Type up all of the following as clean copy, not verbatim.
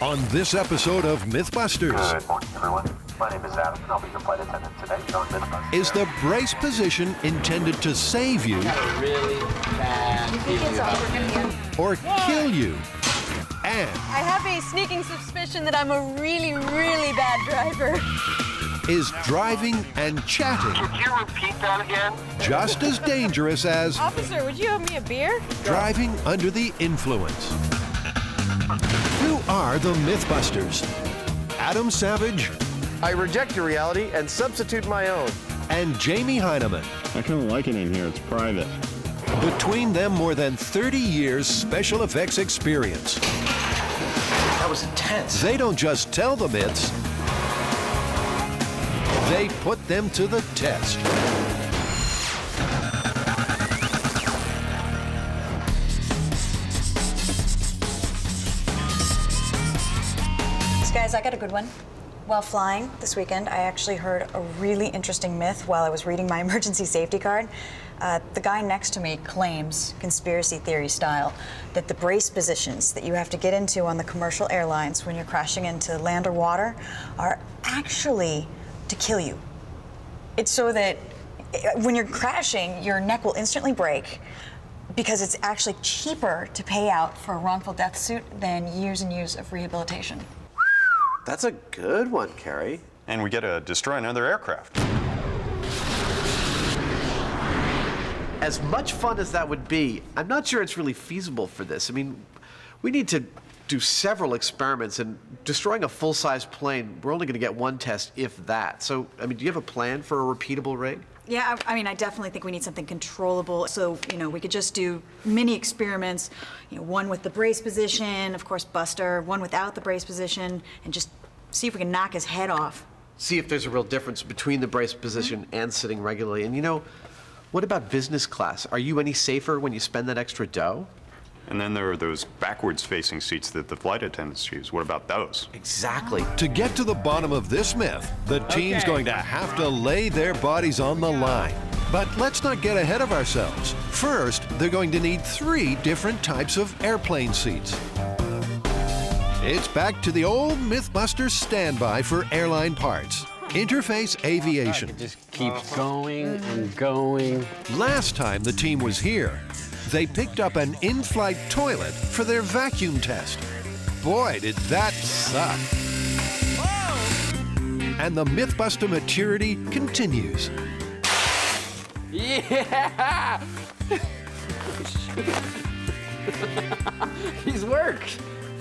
On this episode of Mythbusters. Good morning, everyone. My name is Adam, and I'll be your flight attendant today on Mythbusters. Is the brace position intended to save you Really bad or kill you? And I have a sneaking suspicion that I'm a really, really bad driver. is driving and chatting Could you repeat that again? just as dangerous as Officer, would you have me a beer? driving under the influence? Who are the Mythbusters? Adam Savage I reject your reality and substitute my own. and Jamie Hyneman. I kind of like it in here. It's private. Between them, more than 30 years special effects experience. That was intense. They don't just tell the myths, they put them to the test. Guys, I got a good one. While flying this weekend, I actually heard a really interesting myth while I was reading my emergency safety card. The guy next to me claims, conspiracy theory style, that the brace positions that you have to get into on the commercial airlines when you're crashing into land or water are actually to kill you. It's so that when you're crashing, your neck will instantly break because it's actually cheaper to pay out for a wrongful death suit than years and years of rehabilitation. That's a good one, Carrie. And we get to destroy another aircraft. As much fun as that would be, I'm not sure it's really feasible for this. I mean, we need to do several experiments, and destroying a full-size plane, we're only going to get one test, if that. So, I mean, do you have a plan for a repeatable rig? Yeah, I mean, I definitely think we need something controllable. So, we could just do mini experiments, one with the brace position, of course, Buster, one without the brace position, and just see if we can knock his head off. See if there's a real difference between the brace position and sitting regularly. And what about business class? Are you any safer when you spend that extra dough? And then there are those backwards-facing seats that the flight attendants use. What about those? Exactly. To get to the bottom of this myth, the team's going to have to lay their bodies on the line. But let's not get ahead of ourselves. First, they're going to need 3 different types of airplane seats. It's back to the old Mythbusters standby for airline parts. Interface Aviation. It just keeps going and going. Last time the team was here, they picked up an in-flight toilet for their vacuum test. Boy, did that suck. And the Mythbuster maturity continues. Yeah! These work.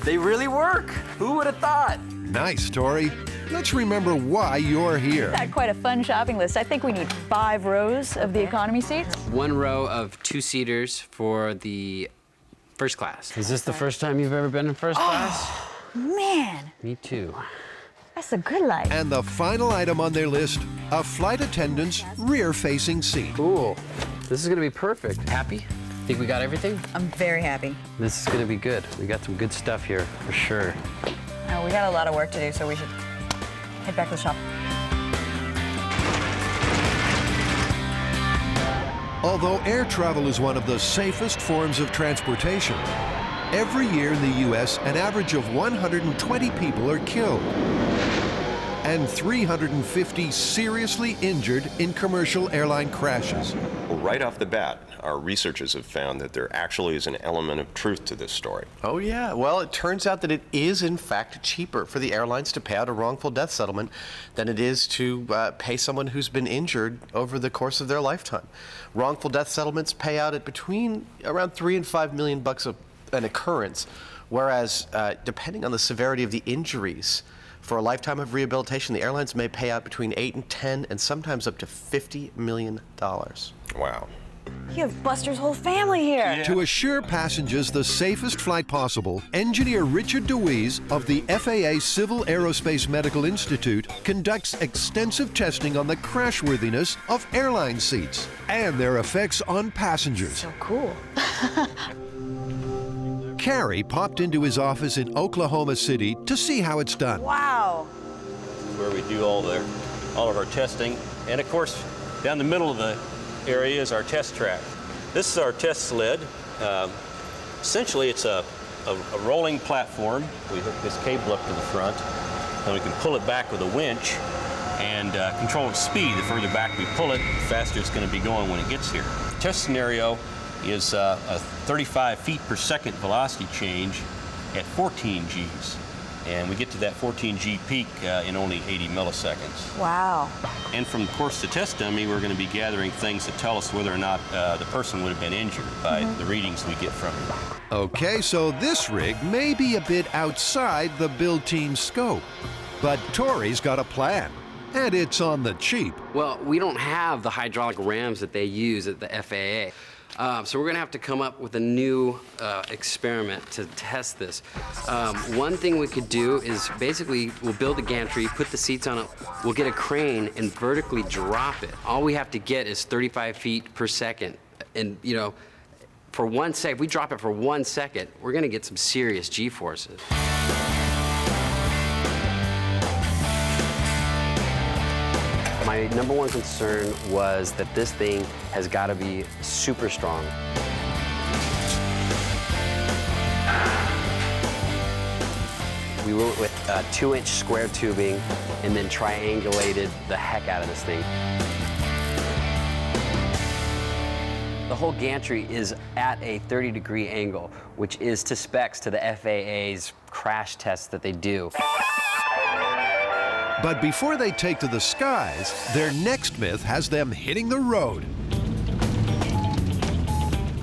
They really work. Who would have thought? Nice story. Let's remember why you're here. Got quite a fun shopping list. I think we need 5 rows of the economy seats. 1 row of 2-seaters for the first class. Is this the first time you've ever been in first class? Man, Me too. that's a good life. And the final item on their list, a flight attendant's rear-facing seat. Cool. This is gonna be perfect. Happy? Think we got everything? I'm very happy. This is gonna be good. We got some good stuff here, for sure. We got a lot of work to do, so we should head back to the shop. Although air travel is one of the safest forms of transportation, every year in the U.S., an average of 120 people are killed and 350 seriously injured in commercial airline crashes. Well, right off the bat, our researchers have found that there actually is an element of truth to this story. Oh, yeah. Well, it turns out that it is, in fact, cheaper for the airlines to pay out a wrongful death settlement than it is to pay someone who's been injured over the course of their lifetime. Wrongful death settlements pay out at between around $3 and $5 million an occurrence, whereas depending on the severity of the injuries, for a lifetime of rehabilitation, the airlines may pay out between 8 and 10 and sometimes up to $50 million. Wow. You have Buster's whole family here. To assure passengers the safest flight possible, engineer Richard DeWeese of the FAA Civil Aerospace Medical Institute conducts extensive testing on the crashworthiness of airline seats and their effects on passengers. So cool. Carrie popped into his office in Oklahoma City to see how it's done. Wow. Where we do all of our testing. And of course, down the middle of the area is our test track. This is our test sled. Essentially, it's a a rolling platform. We hook this cable up to the front, and we can pull it back with a winch and control its speed. The further back we pull it, the faster it's going to be going when it gets here. The test scenario is a 35 feet per second velocity change at 14 Gs. And we get to that 14 G peak in only 80 milliseconds. Wow. And from course to test dummy, we're going to be gathering things that tell us whether or not the person would have been injured by the readings we get from it. Okay, so this rig may be a bit outside the build team's scope, but Tori's got a plan, and it's on the cheap. Well, we don't have the hydraulic rams that they use at the FAA. So we're gonna have to come up with a new experiment to test this. One thing we could do is basically we'll build a gantry, put the seats on it, we'll get a crane and vertically drop it. All we have to get is 35 feet per second. And you know, for 1 second, if we drop it for 1 second, we're gonna get some serious G-forces. My number one concern was that this thing has got to be super strong. We went with 2-inch square tubing and then triangulated the heck out of this thing. The whole gantry is at a 30-degree angle, which is to specs to the FAA's crash tests that they do. But before they take to the skies, their next myth has them hitting the road.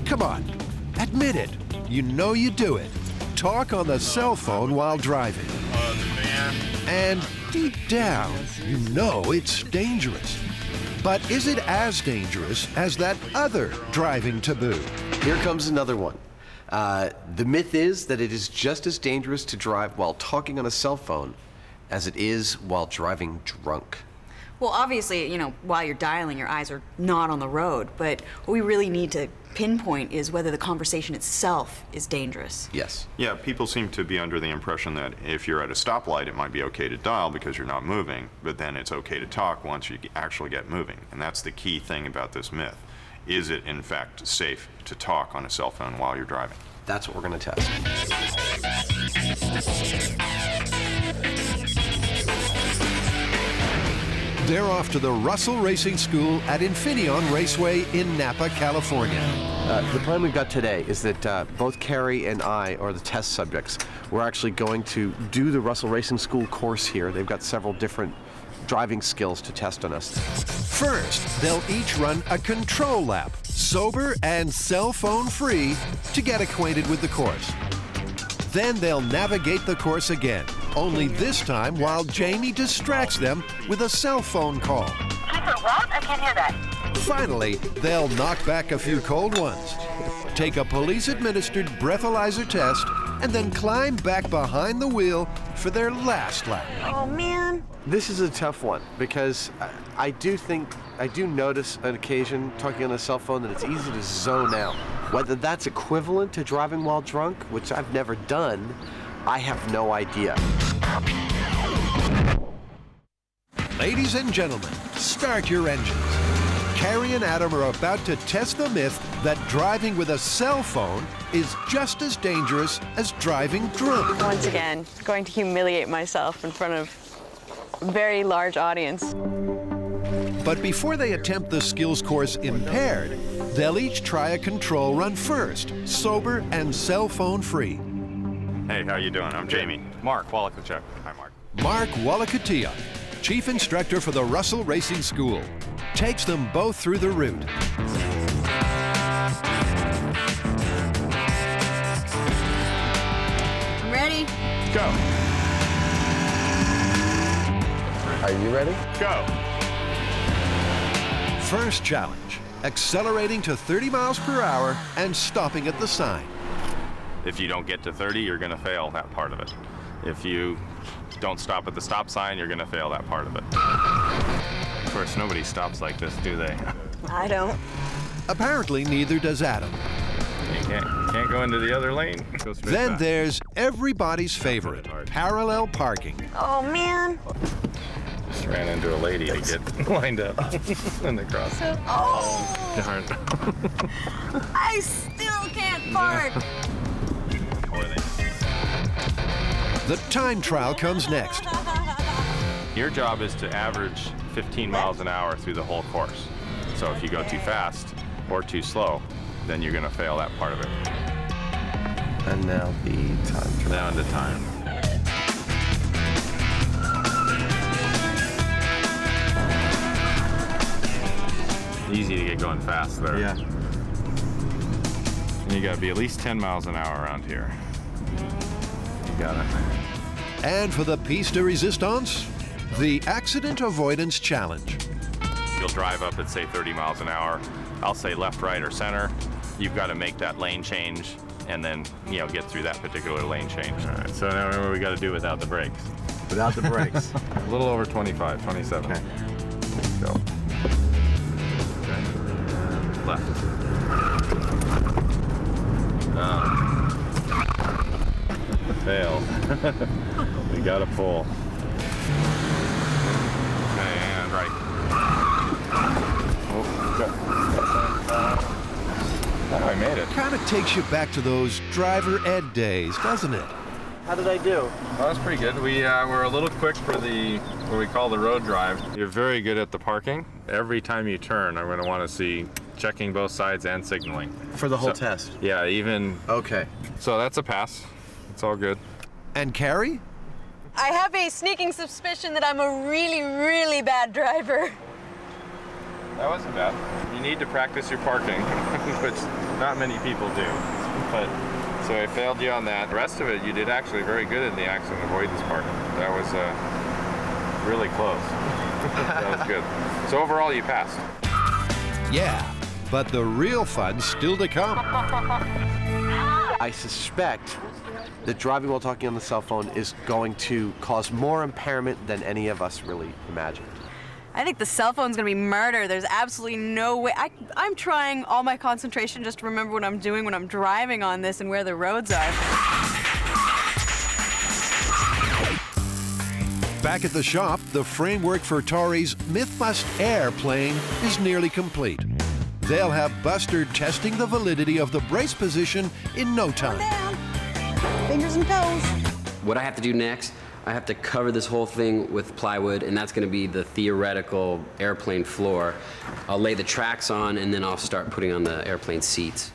Come on, admit it. You know you do it. Talk on the cell phone while driving. And deep down, you know it's dangerous. But is it as dangerous as that other driving taboo? Here comes another one. The myth is that it is just as dangerous to drive while talking on a cell phone as it is while driving drunk. Well, obviously, you know, while you're dialing, your eyes are not on the road, but what we really need to pinpoint is whether the conversation itself is dangerous. Yes. Yeah, people seem to be under the impression that if you're at a stoplight, it might be okay to dial because you're not moving, but then it's okay to talk once you actually get moving. And that's the key thing about this myth. Is it, in fact, safe to talk on a cell phone while you're driving? That's what we're going to test. They're off to the Russell Racing School at Infineon Raceway in Napa, California. The plan we've got today is that both Carrie and I are the test subjects. We're actually going to do the Russell Racing School course here. They've got several different driving skills to test on us. First, they'll each run a control lap, sober and cell phone free, to get acquainted with the course. Then they'll navigate the course again, only this time while Jamie distracts them with a cell phone call. Keep it what? I can't hear that. Finally, they'll knock back a few cold ones, take a police-administered breathalyzer test, and then climb back behind the wheel for their last lap. Oh, man. This is a tough one because I do notice on occasion talking on a cell phone that it's easy to zone out. Whether that's equivalent to driving while drunk, which I've never done, I have no idea. Ladies and gentlemen, start your engines. Carrie and Adam are about to test the myth that driving with a cell phone is just as dangerous as driving drunk. Once again, going to humiliate myself in front of a very large audience. But before they attempt the skills course impaired, they'll each try a control run first, sober and cell phone free. Hey, how you doing? I'm Jamie. Mark Wallachachuk. Hi, Mark. Mark Wallachatiuk, chief instructor for the Russell Racing School, takes them both through the route. I'm ready. Go. Are you ready? Go. First challenge, accelerating to 30 miles per hour and stopping at the sign. If you don't get to 30, you're going to fail that part of it. If you don't stop at the stop sign, you're going to fail that part of it. Of course, nobody stops like this, do they? I don't. Apparently, neither does Adam. You can't go into the other lane. Go straight Then back. there's everybody's favorite, parallel parking. Oh, man. Just ran into a lady to get lined up in the cross. Oh, Darn. I still can't park. Or they The time trial comes next. Your job is to average 15 miles an hour through the whole course. So if you go too fast or too slow, then you're going to fail that part of it. And now the time trial. Now into time. Easy to get going fast there. Yeah. And you got to be at least 10 miles an hour around here. You got it. And for the piece de resistance, the Accident Avoidance Challenge. You'll drive up at, say, 30 miles an hour. I'll say left, right, or center. You've got to make that lane change and then, you know, get through that particular lane change. All right, so now remember, we got to do it without the brakes. Without the brakes. A little over 25, 27. Okay. Go. Okay. Left. Failed. We got to pull. Okay, and right. Oh, I made it. Kind of takes you back to those driver ed days, doesn't it? How did I do? Well, that's pretty good. We're a little quick for the what we call the road drive. You're very good at the parking. Every time you turn, I'm going to want to see checking both sides and signaling. For the whole test? Yeah, even. Okay. So that's a pass. It's all good. And Carrie? I have a sneaking suspicion that I'm a really, really bad driver. That wasn't bad. You need to practice your parking, which not many people do. But so I failed you on that. The rest of it, you did actually very good in the accident avoidance part. That was really close. That was good. So overall, you passed. Yeah, but the real fun's still to come. I suspect that driving while talking on the cell phone is going to cause more impairment than any of us really imagined. I think the cell phone's gonna be murder. There's absolutely no way. I'm trying all my concentration just to remember what I'm doing when I'm driving on this and where the roads are. Back at the shop, the framework for Tori's Mythbusters airplane is nearly complete. They'll have Buster testing the validity of the brace position in no time. Down. Fingers and toes. What I have to do next, I have to cover this whole thing with plywood, and that's going to be the theoretical airplane floor. I'll lay the tracks on, and then I'll start putting on the airplane seats.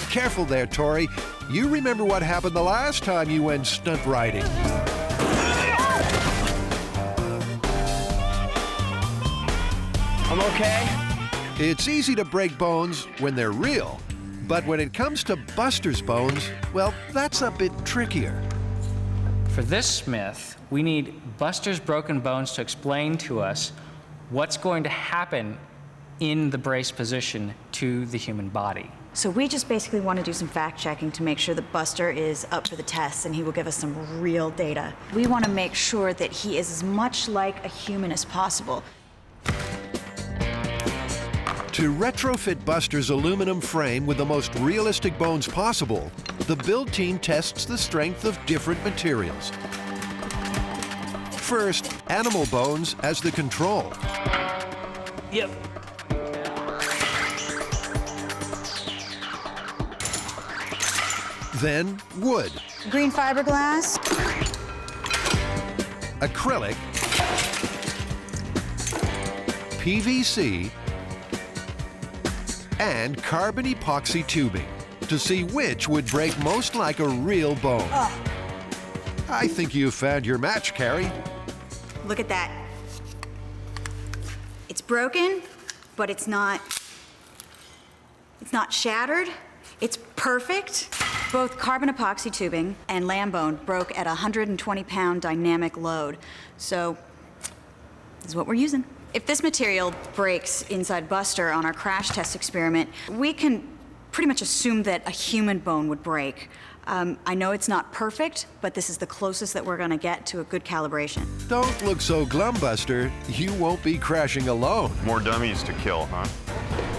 Careful there, Tori. You remember what happened the last time you went stunt riding. I'm okay. It's easy to break bones when they're real, but when it comes to Buster's bones, well, that's a bit trickier. For this myth, we need Buster's broken bones to explain to us what's going to happen in the brace position to the human body. So we just basically want to do some fact-checking to make sure that Buster is up for the test and he will give us some real data. We want to make sure that he is as much like a human as possible. To retrofit Buster's aluminum frame with the most realistic bones possible, the build team tests the strength of different materials. First, animal bones as the control. Yep. Then wood, Green fiberglass. acrylic, PVC, and carbon epoxy tubing to see which would break most like a real bone. I think you found your match, Carrie. Look at that. It's broken, but it's not shattered. It's perfect. Both carbon epoxy tubing and lamb bone broke at a 120-pound dynamic load. So this is what we're using. If this material breaks inside Buster on our crash test experiment, we can pretty much assume that a human bone would break. I know it's not perfect, but this is the closest that we're gonna get to a good calibration. Don't look so glum, Buster. You won't be crashing alone. More dummies to kill, huh?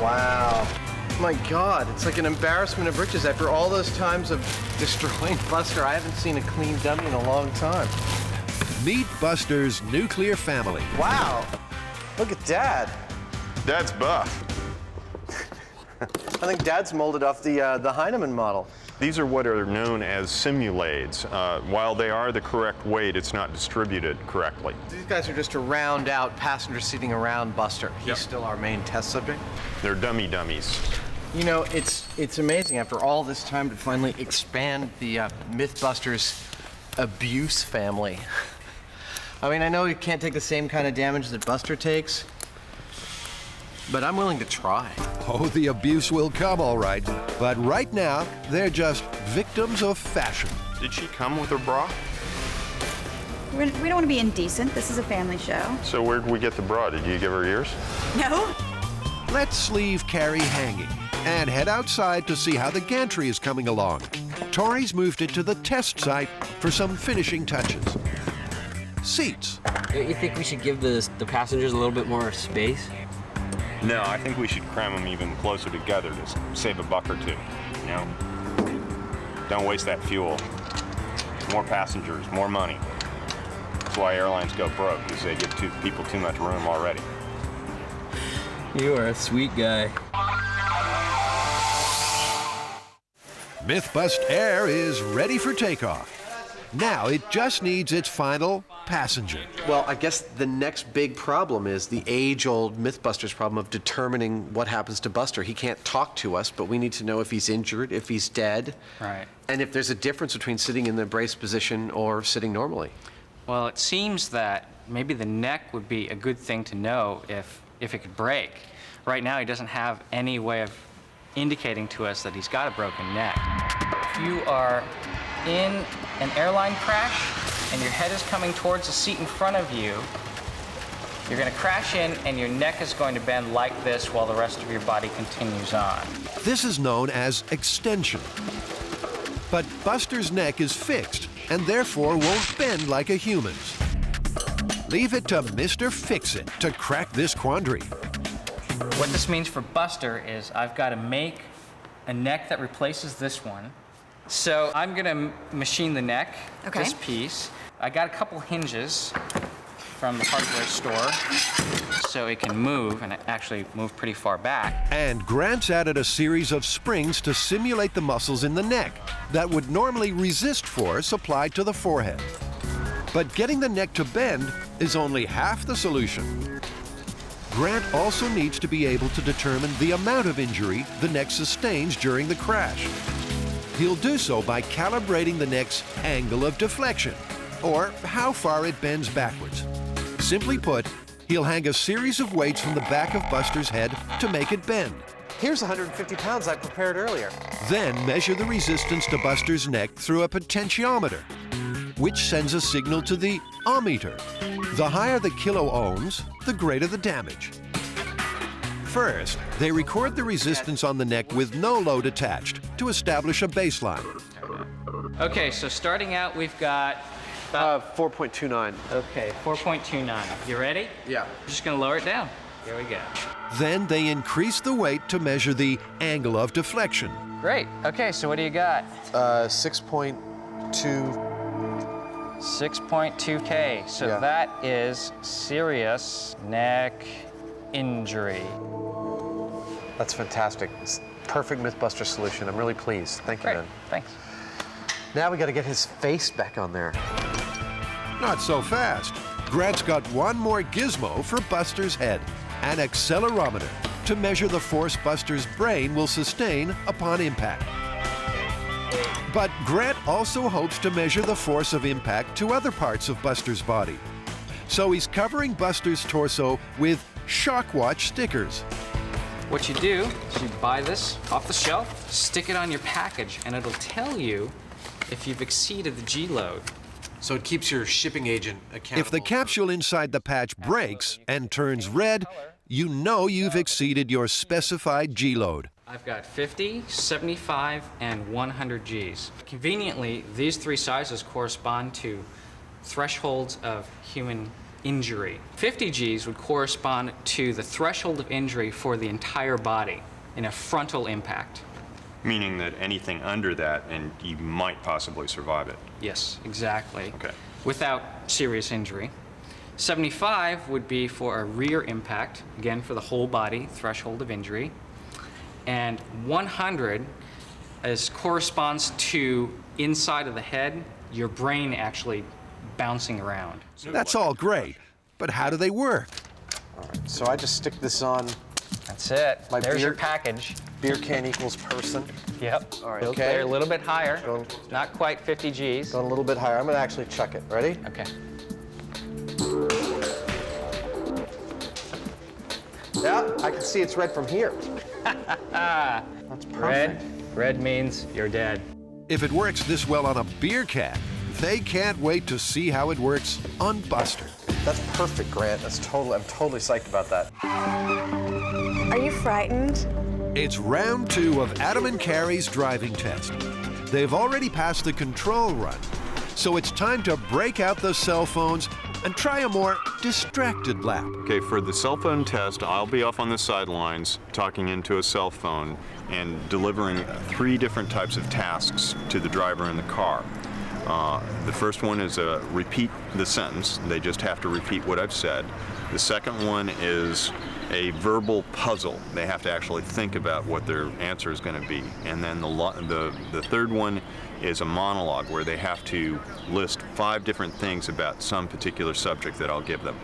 Wow. My God, it's like an embarrassment of riches. After all those times of destroying Buster, I haven't seen a clean dummy in a long time. Meet Buster's nuclear family. Wow. Look at Dad. Dad's buff. I think Dad's molded off the Hyneman model. These are what are known as simulades. While they are the correct weight, it's not distributed correctly. These guys are just to round out passenger seating around Buster. He's still our main test subject. They're dummies. You know, it's amazing after all this time to finally expand the Mythbusters abuse family. I mean, I know you can't take the same kind of damage that Buster takes, but I'm willing to try. Oh, the abuse will come, all right. But right now, they're just victims of fashion. Did she come with her bra? We don't want to be indecent. This is a family show. So where did we get the bra? Did you give her ears? No. Let's leave Carrie hanging and head outside to see how the gantry is coming along. Tori's moved it to the test site for some finishing touches. Seats. Don't you think we should give the passengers a little bit more space? No, I think we should cram them even closer together to save a buck or two, you know? Don't waste that fuel. More passengers, more money. That's why airlines go broke, because they give people too much room already. You are a sweet guy. Mythbust Air is ready for takeoff. Now it just needs its final passenger. Well, I guess the next big problem is the age-old Mythbusters problem of determining what happens to Buster. He can't talk to us, but we need to know if he's injured, if he's dead, Right. and if there's a difference between sitting in the brace position or sitting normally. Well, it seems that maybe the neck would be a good thing to know if it could break. Right now, he doesn't have any way of indicating to us that he's got a broken neck. If you are in an airline crash and your head is coming towards the seat in front of you, you're going to crash in and your neck is going to bend like this while the rest of your body continues on. This is known as extension. But Buster's neck is fixed and therefore won't bend like a human's. Leave it to Mr. Fix-It to crack this quandary. What this means for Buster is I've got to make a neck that replaces this one. So I'm going to machine the neck, this piece. I got a couple hinges from the hardware store so it can move, and it actually moved pretty far back. And Grant's added a series of springs to simulate the muscles in the neck that would normally resist force applied to the forehead. But getting the neck to bend is only half the solution. Grant also needs to be able to determine the amount of injury the neck sustains during the crash. He'll do so by calibrating the neck's angle of deflection, or how far it bends backwards. Simply put, he'll hang a series of weights from the back of Buster's head to make it bend. Here's 150 pounds I prepared earlier. Then measure the resistance to Buster's neck through a potentiometer, which sends a signal to the ohmmeter. The higher the kilo ohms, the greater the damage. First, they record the resistance on the neck with no load attached to establish a baseline. Okay, so starting out, we've got 4.29. Okay, 4.29. You ready? Yeah. I'm just going to lower it down. Here we go. Then they increase the weight to measure the angle of deflection. Great. Okay, so what do you got? 6.2. 6.2K. So that is serious neck injury. That's fantastic. It's perfect Mythbuster solution. I'm really pleased. Thank you, man. Thanks. Now we got to get his face back on there. Not so fast. Grant's got one more gizmo for Buster's head, an accelerometer to measure the force Buster's brain will sustain upon impact. But Grant also hopes to measure the force of impact to other parts of Buster's body. So he's covering Buster's torso with Shock Watch stickers. What you do is you buy this off the shelf, stick it on your package, and it'll tell you if you've exceeded the G load. So it keeps your shipping agent accountable. If the capsule inside the patch breaks and turns red, you know you've exceeded your specified G load. I've got 50, 75, and 100 Gs. Conveniently, these three sizes correspond to thresholds of human injury. 50 Gs would correspond to the threshold of injury for the entire body in a frontal impact. Meaning that anything under that, and you might possibly survive it. Yes, exactly. Okay. Without serious injury. 75 would be for a rear impact, again for the whole body threshold of injury. and 100 corresponds to inside of the head, your brain actually bouncing around. That's all great, but how do they work? All right, so I just stick this on. That's it. My There's beer, your package. Beer can equals person. Yep. All right. Okay. They're a little bit higher. Not quite 50 Gs. Going a little bit higher. I'm going to actually chuck it. Ready? Okay. Yeah, I can see it's red from here. That's perfect. Red means you're dead. If it works this well on a beer can, they can't wait to see how it works on Buster. That's perfect, Grant. I'm totally psyched about that. Are you frightened? It's round 2 of Adam and Carrie's driving test. They've already passed the control run, so it's time to break out the cell phones and try a more distracted lap. Okay, for the cell phone test, I'll be off on the sidelines talking into a cell phone and delivering 3 different types of tasks to the driver in the car. The first one is repeat the sentence. They just have to repeat what I've said. The second one is a verbal puzzle. They have to actually think about what their answer is going to be. And then the third one is a monologue where they have to list 5 different things about some particular subject that I'll give them.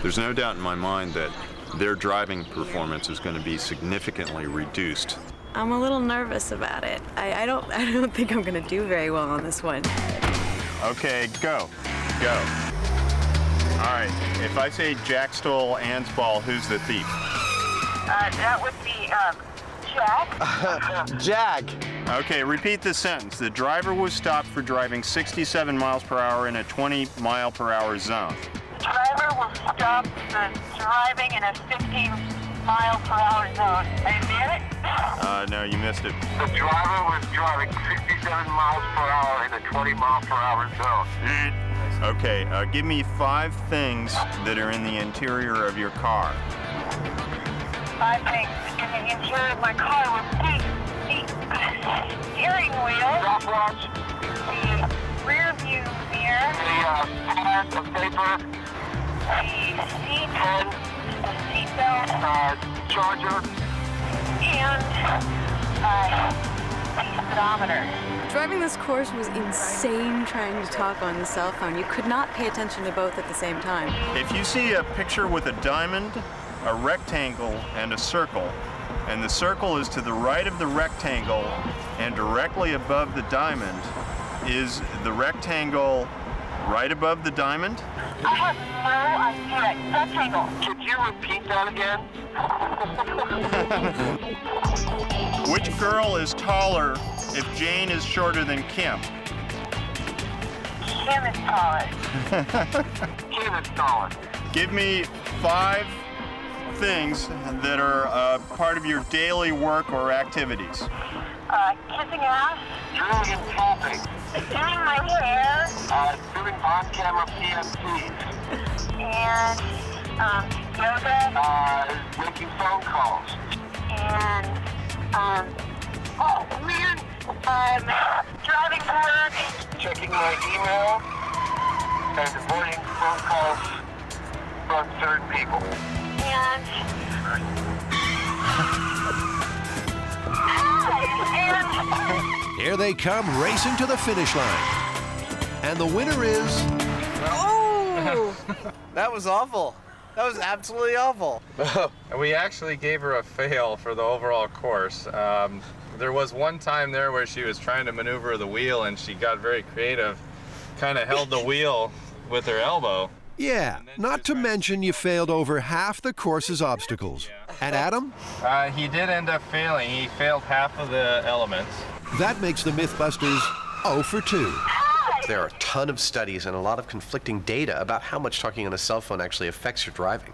There's no doubt in my mind that their driving performance is going to be significantly reduced. I'm a little nervous about it. I don't think I'm gonna do very well on this one. Okay, go. All right, if I say Jack stole Ann's ball, who's the thief? That would be, Jack. Jag. Okay, repeat the sentence. The driver was stopped for driving 67 miles per hour in a 20-mile-per-hour zone. The driver was stopped for driving in a 15-mile-per-hour zone. I admit it? No, you missed it. The driver was driving 67 miles per hour in a 20-mile-per-hour zone. Okay, give me 5 things that are in the interior of your car. 5 things in the interior of my car was the steering wheel, Stopwatch, the rear view mirror, the pad of paper, the seatbelt, charger, and the speedometer. Driving this course was insane trying to talk on the cell phone. You could not pay attention to both at the same time. If you see a picture with a diamond, a rectangle, and a circle, and the circle is to the right of the rectangle and directly above the diamond, is the rectangle right above the diamond? I have no idea. Rectangle. Could you repeat that again? Which girl is taller if Jane is shorter than Kim? Kim is taller. Kim is taller. Give me 5 things that are part of your daily work or activities. Kissing ass. Drilling and tapping. Doing my hair. Doing on-camera PMTs. And, yoga. Making phone calls. And, driving to work. Checking my email. And avoiding phone calls from third people. And, Here they come racing to the finish line. And the winner is... Oh! That was awful. That was absolutely awful. We actually gave her a fail for the overall course. There was one time there where she was trying to maneuver the wheel and she got very creative, kind of held the wheel with her elbow. Yeah, not to mention you failed over half the course's obstacles. And Adam? He did end up failing. He failed half of the elements. That makes the Mythbusters 0 for 2. There are a ton of studies and a lot of conflicting data about how much talking on a cell phone actually affects your driving.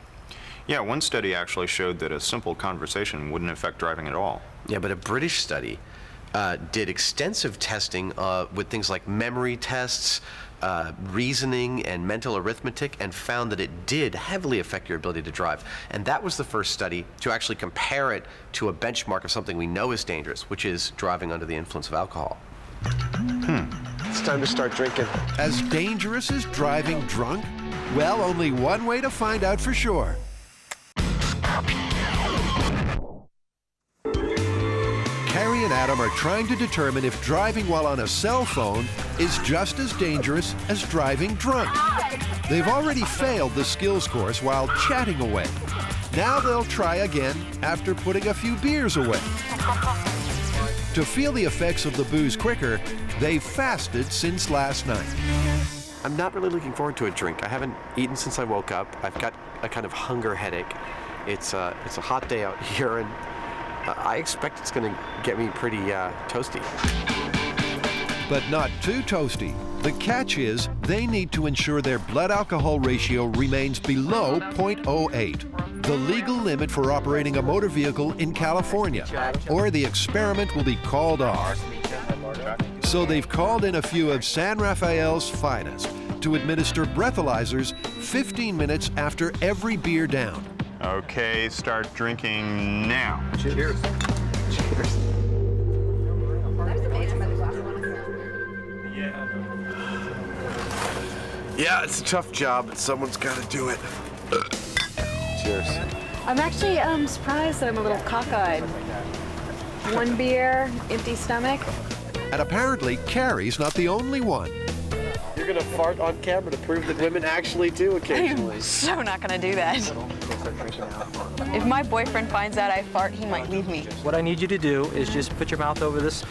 Yeah, one study actually showed that a simple conversation wouldn't affect driving at all. Yeah, but a British study did extensive testing with things like memory tests, reasoning, and mental arithmetic, and found that it did heavily affect your ability to drive. And that was the first study to actually compare it to a benchmark of something we know is dangerous, which is driving under the influence of alcohol. It's time to start drinking. As dangerous as driving drunk? Well, only one way to find out for sure. Adam are trying to determine if driving while on a cell phone is just as dangerous as driving drunk. They've already failed the skills course while chatting away. Now they'll try again after putting a few beers away. To feel the effects of the booze quicker, they've fasted since last night. I'm not really looking forward to a drink. I haven't eaten since I woke up. I've got a kind of hunger headache. It's a hot day out here, and I expect it's going to get me pretty toasty. But not too toasty. The catch is they need to ensure their blood alcohol ratio remains below 0.08, the legal limit for operating a motor vehicle in California, or the experiment will be called off. So they've called in a few of San Rafael's finest to administer breathalyzers 15 minutes after every beer down. Okay, start drinking now. Cheers. Cheers. Yeah, it's a tough job, but someone's got to do it. Cheers. I'm actually surprised that I'm a little cockeyed. One beer, empty stomach. And apparently, Carrie's not the only one. You're going to fart on camera to prove that women actually do occasionally. I'm so not going to do that. If my boyfriend finds out I fart, he might leave me. What I need you to do is just put your mouth over this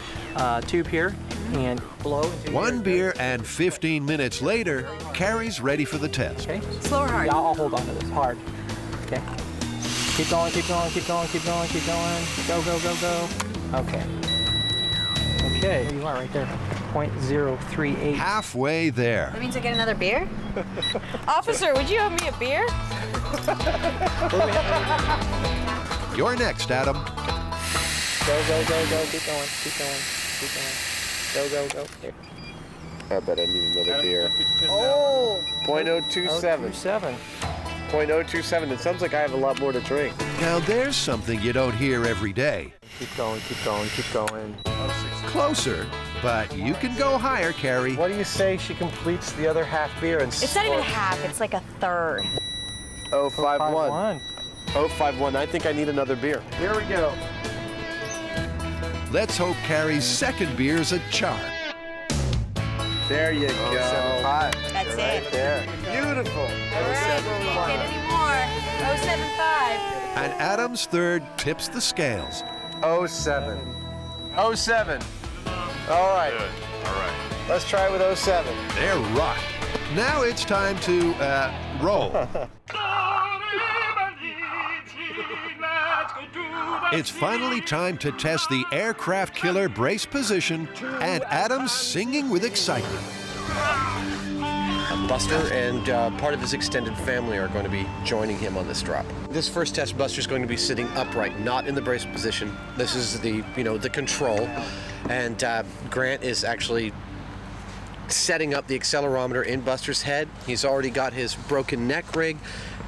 tube here and blow. One beer and 15 minutes later, Carrie's ready for the test. Okay. Slow or hard? Yeah, I'll hold on to this. Hard. Okay. Keep going, keep going, keep going, keep going, keep going. Go, go, go, go. Okay. Okay, there you are right there. 0.038. Halfway there. That means I get another beer? Officer, would you have me a beer? You're next, Adam. Go, go, go, go. Keep going, keep going, keep going. Go, go, go. Here. I bet I need another beer. Oh! 0.027. 0.027. It sounds like I have a lot more to drink. Now there's something you don't hear every day. Keep going, keep going, keep going. Closer, but you can go higher, Carrie. What do you say she completes the other half beer and It's not even half, it's like a third. 051. 051. I think I need another beer. Here we go. Let's hope Carrie's second beer's a charm. There you go. 075. That's right it. there. Beautiful. All right, can't get any more. 075. And Adam's third tips the scales. 07. 07. All right. Good. All right. Let's try with 07. They're rocked. Now it's time to roll. It's finally time to test the aircraft killer brace position, and Adam's singing with excitement. Buster and part of his extended family are going to be joining him on this drop. This first test, Buster's going to be sitting upright, not in the brace position. This is the, the control, and Grant is actually setting up the accelerometer in Buster's head. He's already got his broken neck rig,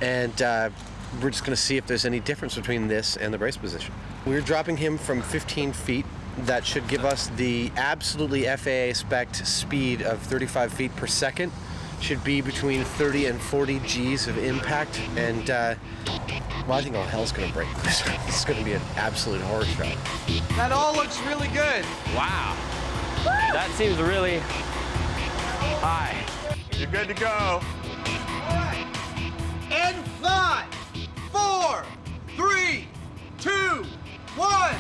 and we're just going to see if there's any difference between this and the brace position. We're dropping him from 15 feet. That should give us the absolutely FAA spec speed of 35 feet per second. Should be between 30 and 40 Gs of impact, and well, I think all hell's gonna break loose. This is gonna be an absolute horror show. That all looks really good. Wow. That seems really high. You're good to go. And 5, 4, 3, 2, 1.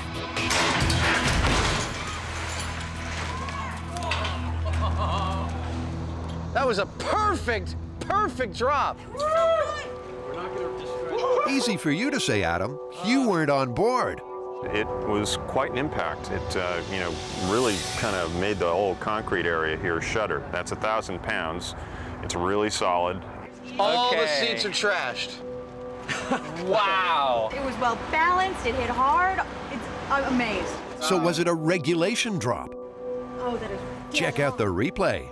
That was a perfect drop. Easy for you to say, Adam. You weren't on board. It was quite an impact. It, really kind of made the whole concrete area here shudder. That's 1,000 pounds. It's really solid. All the seats are trashed. Wow. It was well balanced, it hit hard. I'm amazed. So was it a regulation drop? Oh, that is. Check out the replay.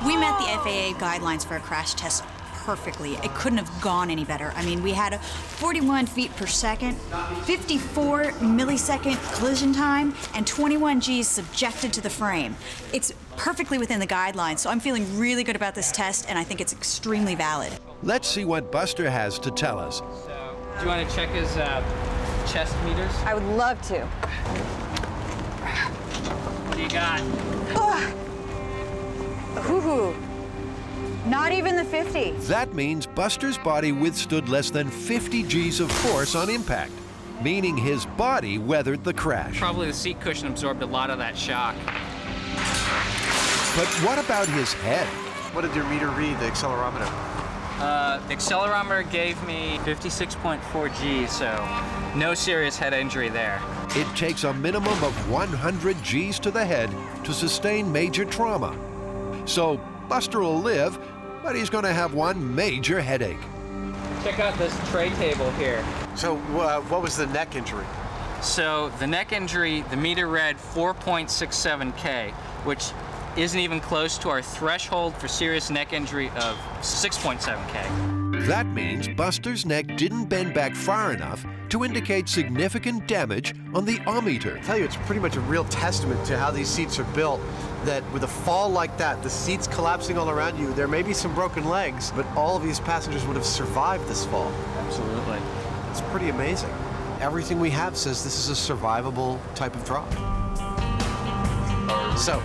We met the FAA guidelines for a crash test perfectly. It couldn't have gone any better. I mean, we had a 41 feet per second, 54 millisecond collision time, and 21 Gs subjected to the frame. It's perfectly within the guidelines, so I'm feeling really good about this test, and I think it's extremely valid. Let's see what Buster has to tell us. Do you want to check his chest meters? I would love to. you got? Ooh. Not even the 50. That means Buster's body withstood less than 50 G's of force on impact, meaning his body weathered the crash. Probably the seat cushion absorbed a lot of that shock. But what about his head? What did your meter read, the accelerometer? The accelerometer gave me 56.4 G's, so no serious head injury there. It takes a minimum of 100 G's to the head to sustain major trauma. So Buster will live, but he's going to have one major headache. Check out this tray table here. So what was the neck injury? So the neck injury, the meter read 4.67 K, which isn't even close to our threshold for serious neck injury of 6.7 K. That means Buster's neck didn't bend back far enough to indicate significant damage on the ohmmeter. I tell you, it's pretty much a real testament to how these seats are built, that with a fall like that, the seats collapsing all around you, there may be some broken legs, but all of these passengers would have survived this fall. Absolutely. It's pretty amazing. Everything we have says this is a survivable type of drop. So,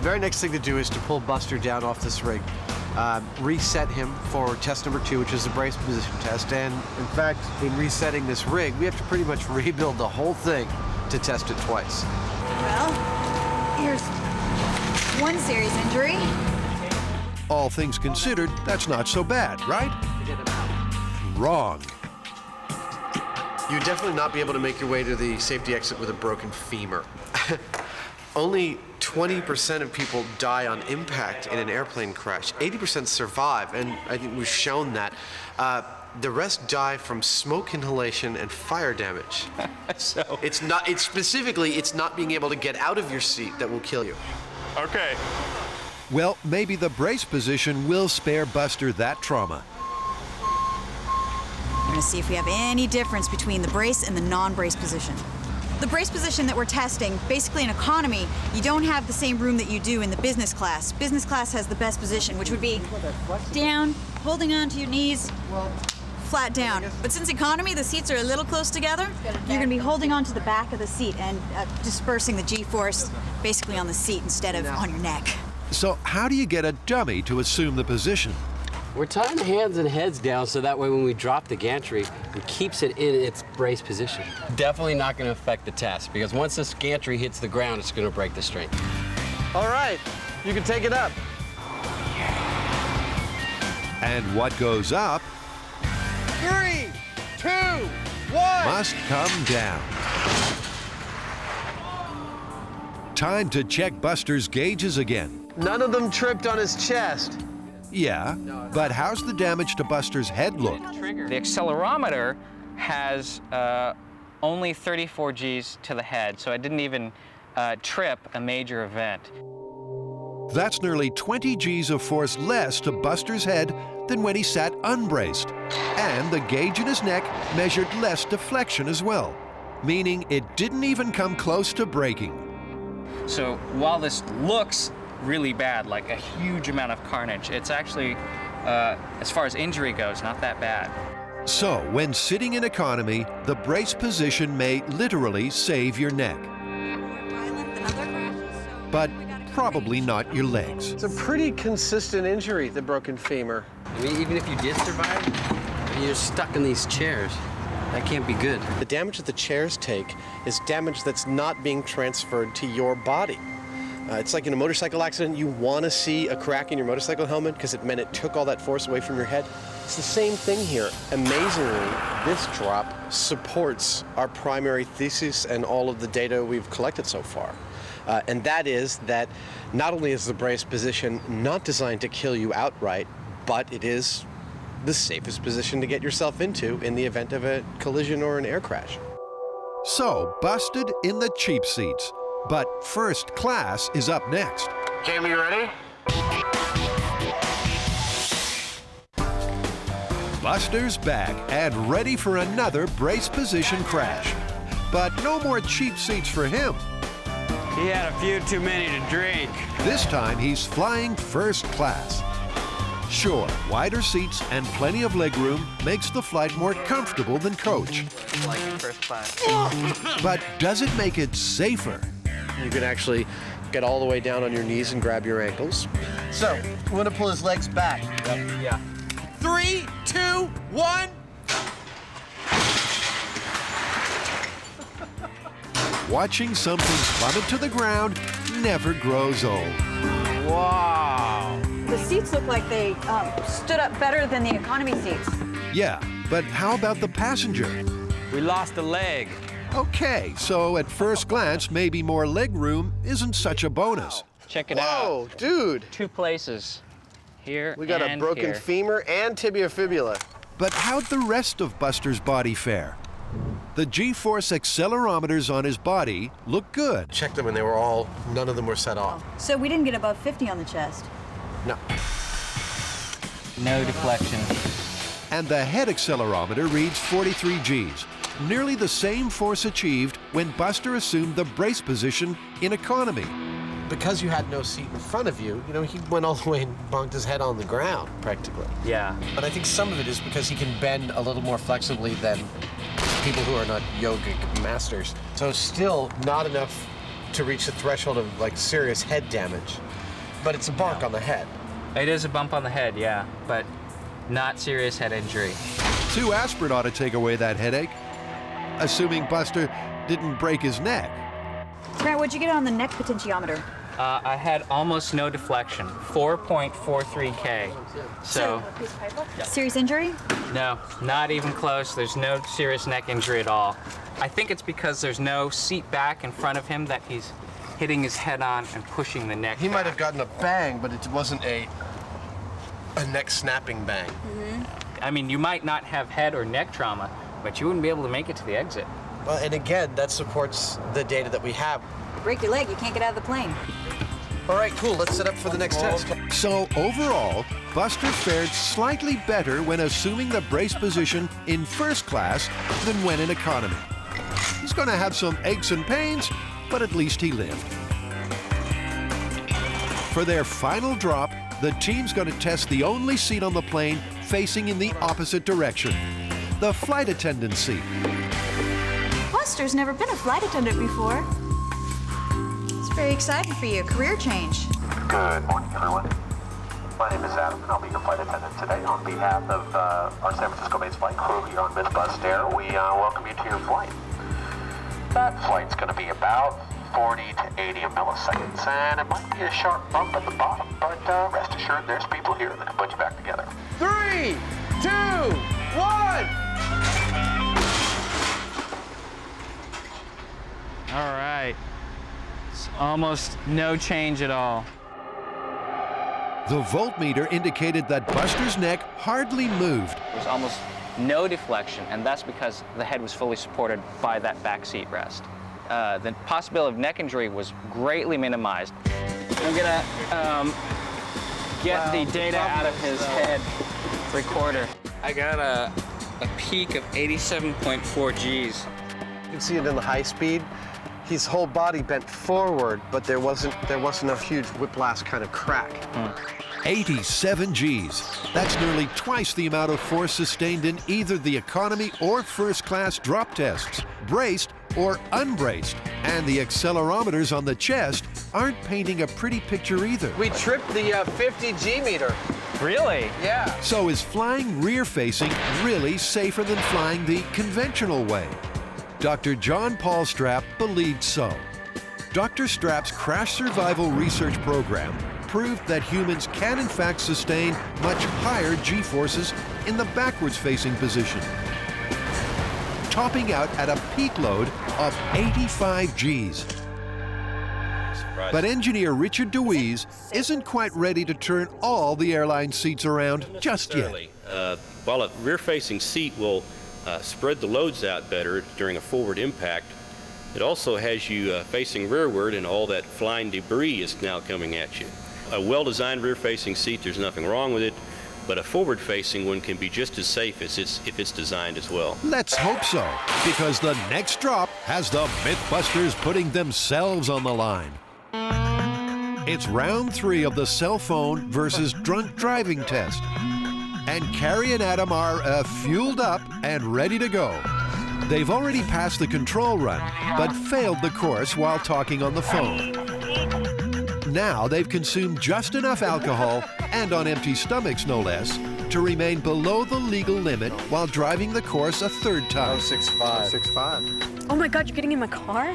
very next thing to do is to pull Buster down off this rig, reset him for test number 2, which is the brace position test. And in fact, in resetting this rig, we have to pretty much rebuild the whole thing to test it twice. Well, here's one serious injury. All things considered, that's not so bad, right? Wrong. You'd definitely not be able to make your way to the safety exit with a broken femur. Only 20% of people die on impact in an airplane crash. 80% survive, and I think we've shown that. The rest die from smoke inhalation and fire damage. So it's not being able to get out of your seat that will kill you. Okay. Well, maybe the brace position will spare Buster that trauma. We're gonna see if we have any difference between the brace and the non-brace position. The brace position that we're testing, basically in economy, you don't have the same room that you do in the business class. Business class has the best position, which would be down, holding on to your knees, flat down. But since economy, the seats are a little close together, you're gonna be holding on to the back of the seat and dispersing the G-force basically on the seat instead of on your neck. So how do you get a dummy to assume the position? We're tying the hands and heads down so that way when we drop the gantry, it keeps it in its brace position. Definitely not going to affect the test because once this gantry hits the ground, it's going to break the strength. All right, you can take it up. And what goes up 3, 2, 1. must come down. Time to check Buster's gauges again. None of them tripped on his chest. Yeah, but how's the damage to Buster's head look? The accelerometer has only 34 G's to the head, so it didn't even trip a major event. That's nearly 20 G's of force less to Buster's head than when he sat unbraced. And the gauge in his neck measured less deflection as well, meaning it didn't even come close to breaking. So while this looks really bad, like a huge amount of carnage, it's actually, as far as injury goes, not that bad. So when sitting in economy, the brace position may literally save your neck. But probably not your legs. It's a pretty consistent injury, the broken femur. I mean, even if you did survive, you're stuck in these chairs. That can't be good. The damage that the chairs take is damage that's not being transferred to your body. It's like in a motorcycle accident, you want to see a crack in your motorcycle helmet because it meant it took all that force away from your head. It's the same thing here. Amazingly, this drop supports our primary thesis and all of the data we've collected so far. And that is that not only is the brace position not designed to kill you outright, but it is the safest position to get yourself into in the event of a collision or an air crash. So, busted in the cheap seats. But first class is up next. Jamie, you ready? Buster's back and ready for another brace position crash. But no more cheap seats for him. He had a few too many to drink. This time he's flying first class. Sure, wider seats and plenty of legroom makes the flight more comfortable than coach. Like in first class. But does it make it safer? You can actually get all the way down on your knees and grab your ankles. So, I'm gonna pull his legs back. Yep. Yeah. 3, 2, 1. Watching something plummet to the ground never grows old. Wow. The seats look like they stood up better than the economy seats. Yeah, but how about the passenger? We lost a leg. Okay, so at first glance, maybe more leg room isn't such a bonus. Check it Whoa, out. dude. 2 places. Here We got a and broken here. femur and tibia fibula. But how'd the rest of Buster's body fare? The G-force accelerometers on his body look good. Checked them and none of them were set off. So we didn't get above 50 on the chest. No. No deflection. And the head accelerometer reads 43 Gs, nearly the same force achieved when Buster assumed the brace position in economy. Because you had no seat in front of you, he went all the way and bonked his head on the ground, practically. Yeah. But I think some of it is because he can bend a little more flexibly than people who are not yogic masters. So still not enough to reach the threshold of serious head damage. But it's a bonk on the head. It is a bump on the head, yeah, but not serious head injury. 2 aspirin ought to take away that headache, assuming Buster didn't break his neck. Grant, what'd you get on the neck potentiometer? I had almost no deflection, 4.43 K. So, Serious injury? no, not even close. There's no serious neck injury at all. I think it's because there's no seat back in front of him that he's hitting his head on and pushing the neck He back. might have gotten a bang, but it wasn't a neck snapping bang. I mean, you might not have head or neck trauma, but you wouldn't be able to make it to the exit. Well, and again, that supports the data that we have. Break your leg, you can't get out of the plane. All right, cool. Let's set up for the next test. So overall, Buster fared slightly better when assuming the brace position in first class than when in economy. He's going to have some aches and pains, but at least he lived. For their final drop, the team's going to test the only seat on the plane facing in the opposite direction, the flight attendant seat. Buster's never been a flight attendant before. It's very exciting for you, career change. Good morning, everyone. My name is Adam, and I'll be your flight attendant today. On behalf of our San Francisco-based flight crew here on Mythbusters Air, we welcome you to your flight. That flight's going to be about 40 to 80 milliseconds, and it might be a sharp bump at the bottom, but rest assured there's people here that can put you back together. 3, 2, 1. All right. It's almost no change at all. The voltmeter indicated that Buster's neck hardly moved. There was almost no deflection, and that's because the head was fully supported by that back seat rest. The possibility of neck injury was greatly minimized. I'm gonna get the data out of his head recorder. I got a peak of 87.4 Gs. You can see it in the high speed. His whole body bent forward, but there wasn't a huge whiplash kind of crack. 87 Gs. That's nearly twice the amount of force sustained in either the economy or first class drop tests, braced or unbraced. And the accelerometers on the chest aren't painting a pretty picture either. We tripped the 50 G meter. Really? Yeah. So is flying rear-facing really safer than flying the conventional way? Dr. John Paul Strapp believed so. Dr. Strapp's crash survival research program proved that humans can in fact sustain much higher G-forces in the backwards-facing position, topping out at a peak load of 85 Gs. But engineer Richard DeWeese isn't quite ready to turn all the airline seats around just yet. While a rear-facing seat will spread the loads out better during a forward impact, it also has you facing rearward, and all that flying debris is now coming at you. A well-designed rear-facing seat, there's nothing wrong with it, but a forward-facing one can be just as safe as if it's designed as well. Let's hope so, because the next drop has the Mythbusters putting themselves on the line. It's round 3 of the cell phone versus drunk driving test. And Carrie and Adam are fueled up and ready to go. They've already passed the control run, but failed the course while talking on the phone. Now they've consumed just enough alcohol, and on empty stomachs no less, to remain below the legal limit while driving the course a third time. 065. Oh my God, you're getting in my car?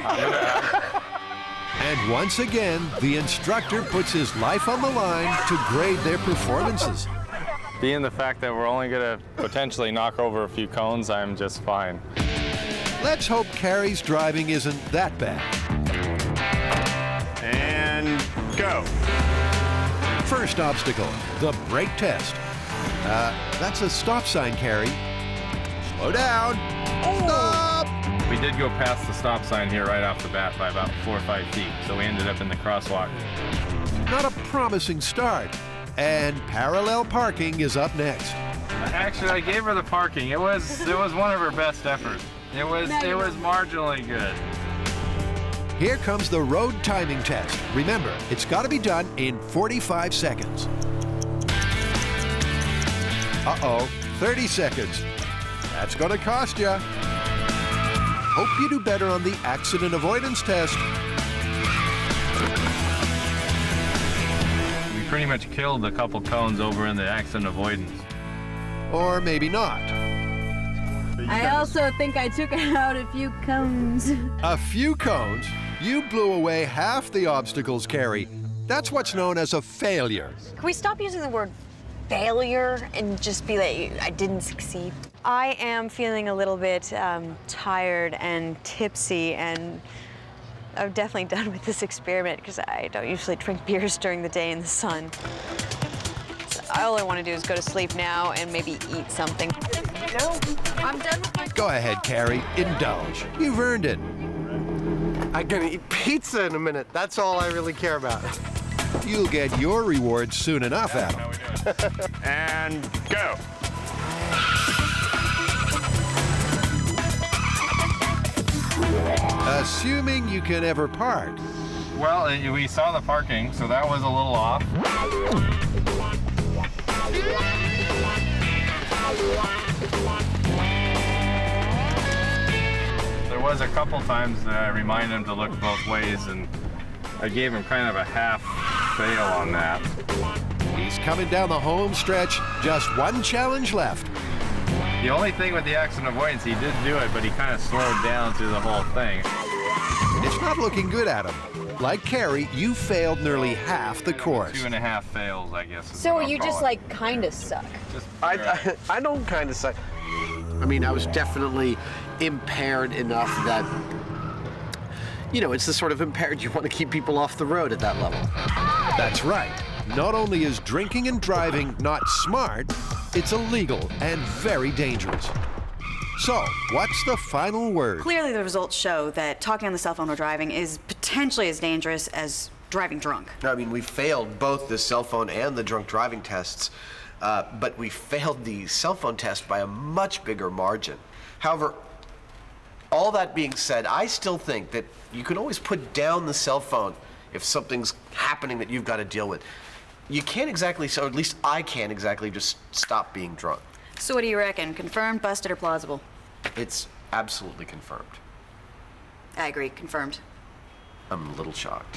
And once again, the instructor puts his life on the line to grade their performances. Being the fact that we're only going to potentially knock over a few cones, I'm just fine. Let's hope Carrie's driving isn't that bad. And go. First obstacle, the brake test. That's a stop sign, Carrie. Slow down. Stop! We did go past the stop sign here right off the bat by about 4 or 5 feet, so we ended up in the crosswalk. Not a promising start. And parallel parking is up next. Actually, I gave her the parking. It was one of her best efforts. It was marginally good. Here comes the road timing test. Remember, it's got to be done in 45 seconds. Uh-oh, 30 seconds. That's going to cost you. Hope you do better on the accident avoidance test. We pretty much killed a couple cones over in the accident avoidance. Or maybe not. I also think I took out a few cones. A few cones? You blew away half the obstacles, Carrie. That's what's known as a failure. Can we stop using the word failure and just be like, I didn't succeed? I am feeling a little bit tired and tipsy, and I'm definitely done with this experiment because I don't usually drink beers during the day in the sun. So all I want to do is go to sleep now and maybe eat something. No, I'm done with my... Go ahead, Carrie. Indulge. You've earned it. I'm gonna eat pizza in a minute. That's all I really care about. You'll get your reward soon enough, Adam. And go. Assuming you can ever park. Well, we saw the parking, so that was a little off. There was a couple times that I reminded him to look both ways, and I gave him kind of a half fail on that. He's coming down the home stretch. Just one challenge left. The only thing with the accident avoidance, he did do it, but he kind of slowed down through the whole thing. It's not looking good, Adam. Like Carrie, you failed nearly half the course. 2.5 fails, I guess. So you just like kind of suck? I don't kind of suck. I mean, I was definitely impaired enough that, you know, it's the sort of impaired you want to keep people off the road at that level. That's right. Not only is drinking and driving not smart, it's illegal and very dangerous. So, what's the final word? Clearly, the results show that talking on the cell phone while driving is potentially as dangerous as driving drunk. I mean, we failed both the cell phone and the drunk driving tests, but we failed the cell phone test by a much bigger margin. However, all that being said, I still think that you can always put down the cell phone if something's happening that you've got to deal with. You can't exactly, or at least I can't exactly just stop being drunk. So what do you reckon? Confirmed, busted, or plausible? It's absolutely confirmed. I agree, confirmed. I'm a little shocked.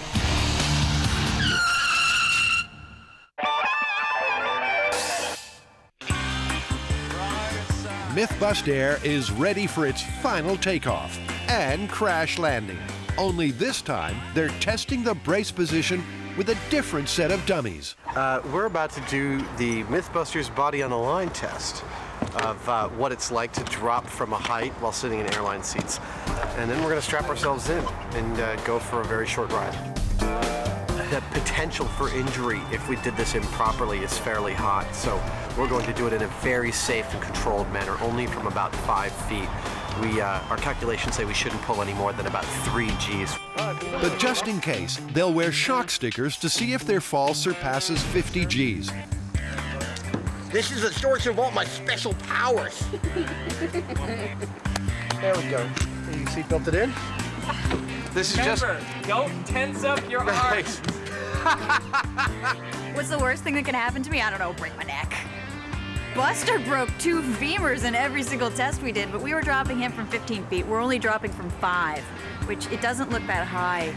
Mythbusters is ready for its final takeoff and crash landing. Only this time, they're testing the brace position with a different set of dummies. We're about to do the Mythbusters body on the line test of what it's like to drop from a height while sitting in airline seats. And then we're going to strap ourselves in and go for a very short ride. The potential for injury if we did this improperly is fairly high, so we're going to do it in a very safe and controlled manner, only from about 5 feet. Our calculations say we shouldn't pull any more than about 3 Gs. But just in case, they'll wear shock stickers to see if their fall surpasses 50 Gs. This is the source of all my special powers. There we go. You seatbelt it in? This is Remember, don't tense up your arms. What's the worst thing that can happen to me? I don't know, break my neck. Buster broke 2 femurs in every single test we did, but we were dropping him from 15 feet. We're only dropping from 5, which it doesn't look that high.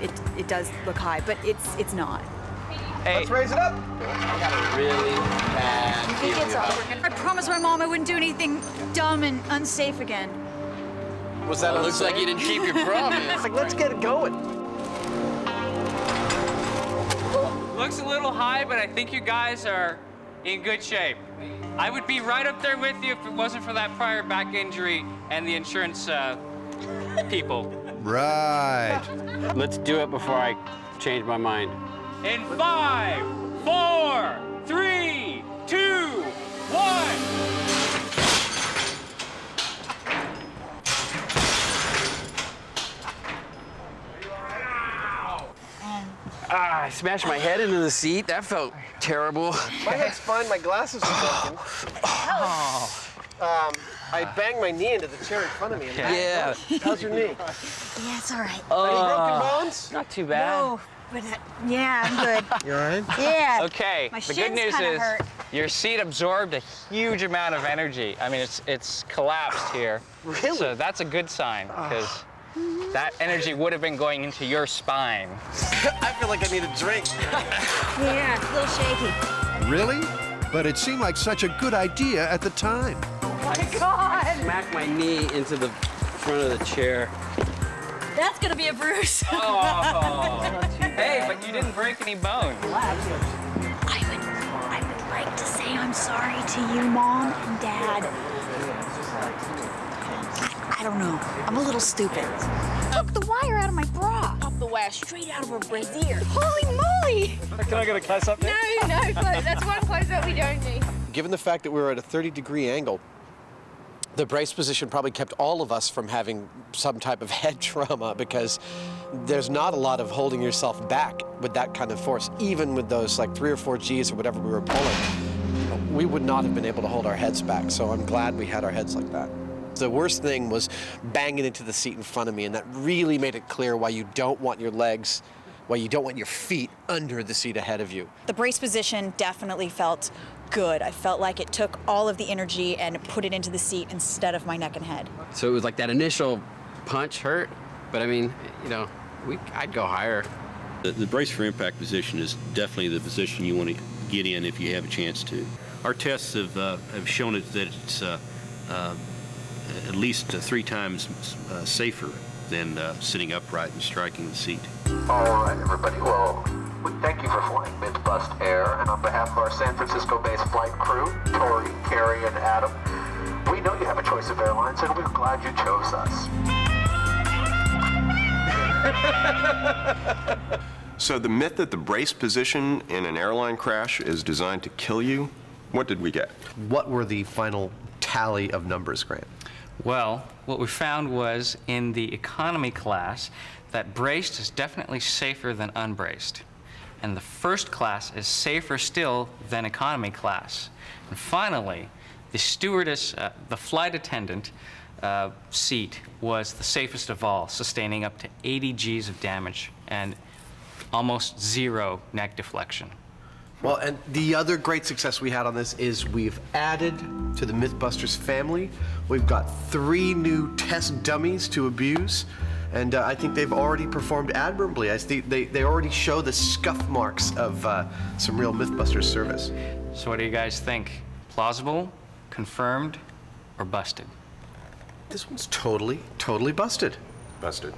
It does look high, but it's not. Hey. Let's raise it up. I got a really bad feeling about it. I promised my mom I wouldn't do anything dumb and unsafe again. Was that? Well, looks like you didn't keep your promise. It's like, let's get it going. Looks a little high, but I think you guys are in good shape. I would be right up there with you if it wasn't for that prior back injury and the insurance people. Right. Let's do it before I change my mind. In 5, 4, 3, 2, 1. I smashed my head into the seat. That felt terrible. My head's fine. My glasses are broken. I banged my knee into the chair in front of me. Yeah. How's your knee? Yeah, it's all right. Any broken bones? Not too bad. No, but yeah, I'm good. You all right? Yeah. Okay, My the good shins news kinda is hurt. your seat absorbed a huge amount of energy. I mean, it's collapsed here. Really? So that's a good sign, because that energy would have been going into your spine. I feel like I need a drink. Yeah, it's a little shaky. Really? But it seemed like such a good idea at the time. Oh my God! Smacked my knee into the front of the chair. That's gonna be a bruise. Hey, but you didn't break any bones. I would like to say I'm sorry to you, Mom and Dad. I don't know. I'm a little stupid. Took the wire out of my bra. Popped the wire straight out of her brassiere. Holy moly! Can I get a close up there? No, that's one close up we don't do. Given the fact that we were at a 30-degree angle, the brace position probably kept all of us from having some type of head trauma, because there's not a lot of holding yourself back with that kind of force. Even with those like 3 or 4 Gs or whatever we were pulling, we would not have been able to hold our heads back. So I'm glad we had our heads like that. The worst thing was banging into the seat in front of me, and that really made it clear why you don't want your legs, why you don't want your feet under the seat ahead of you. The brace position definitely felt good. I felt like it took all of the energy and put it into the seat instead of my neck and head. So it was like that initial punch hurt, but I mean, you know, I'd go higher. The brace for impact position is definitely the position you want to get in if you have a chance to. Our tests have shown it that it's at least 3 times safer than sitting upright and striking the seat. All right, everybody. Well, we thank you for flying Mythbusters Air, and on behalf of our San Francisco-based flight crew, Tori, Carrie, and Adam, we know you have a choice of airlines, and we're glad you chose us. So the myth that the brace position in an airline crash is designed to kill you, what did we get? What were the final tally of numbers, Grant? Well, what we found was in the economy class that braced is definitely safer than unbraced. And the first class is safer still than economy class. And finally, the stewardess, the flight attendant seat was the safest of all, sustaining up to 80 Gs of damage and almost 0 neck deflection. Well, and the other great success we had on this is we've added to the Mythbusters family. We've got 3 new test dummies to abuse, and I think they've already performed admirably. I think they already show the scuff marks of some real Mythbusters service. So what do you guys think? Plausible, confirmed, or busted? This one's totally busted. Busted.